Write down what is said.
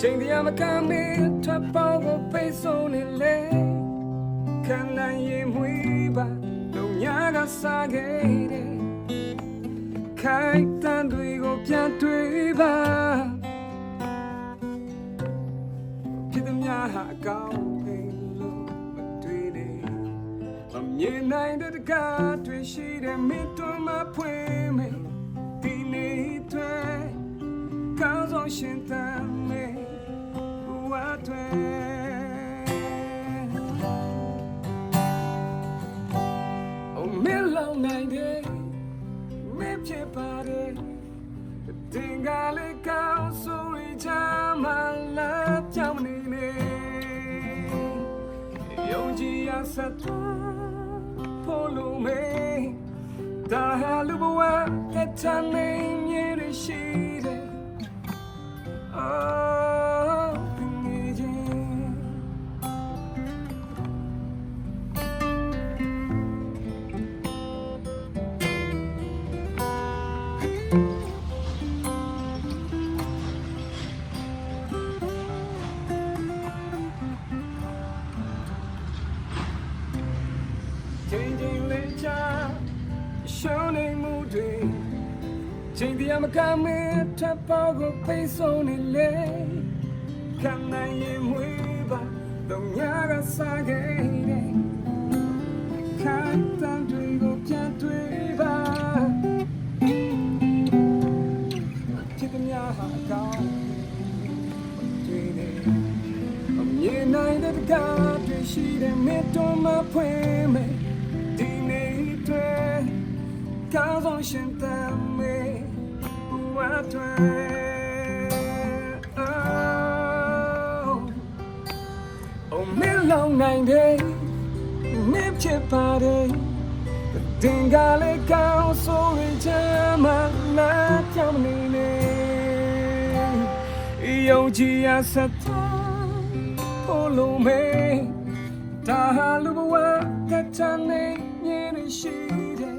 ချိန်တရားမခံမီထွက်ပေါက်ကိုပိတ်ဆို့နေလေခံနိုင်ရင်မွေးပါလုံညာကစားခဲ့တယ်ခိုင်တန်တွေကိုပြန်တွေ့ပါဖြစ်သမျှဟာအကောင်းပဲလို့မတွေ့နေမမြင်နိုင်တဲ့တကားတွေ့ရှိတဲ့မင်းတို့မှဖွင့်မယ်ဒီနေ့တွေ့ကောင်းဆုံးရှင်သန်မယ်ဘဝတွေမင်းလောင်နိုင်တယ်မင်းဖြစ်ပါတယ်တင်ကလေးကောင်းဆိုရချမ်းမလာကြောင်နေနေယုံကြည်ရဆက်ဖို့လို့မေဒါဟာလူဘဝကချမ်းနေရရှိတယ်ချိန်တရားမကမင်းထပ်ပေါကိုပိတ်ဆို့နေလေခံနိုင်ရင်မွေးပါတော့ညာကစားခဲ့တယ်ခံတန်တွေကိုပြန်တွေ့ပါဖြစ်သမျှဟာအကောင်းတွေ့နေအမြင်နိုင်တဲ့ကားတွေ့ရှိတဲ့မင်းတို့မှဖွင့်မယ်ဒီနေ့တွေ့ကောင်းဆုံးရှင်သန်မယ်မင်းလောင်နိုင်တယ်မင်းဖြစ်ပါတယ်တင်ကလေးကောင်းဆိုရင်ချမ်းမလာကြောင်နေနေယုံကြည်ရဆက်ဖို့လို့မေဒါဟာလူဘဝကချမ်းနေရရှိတယ်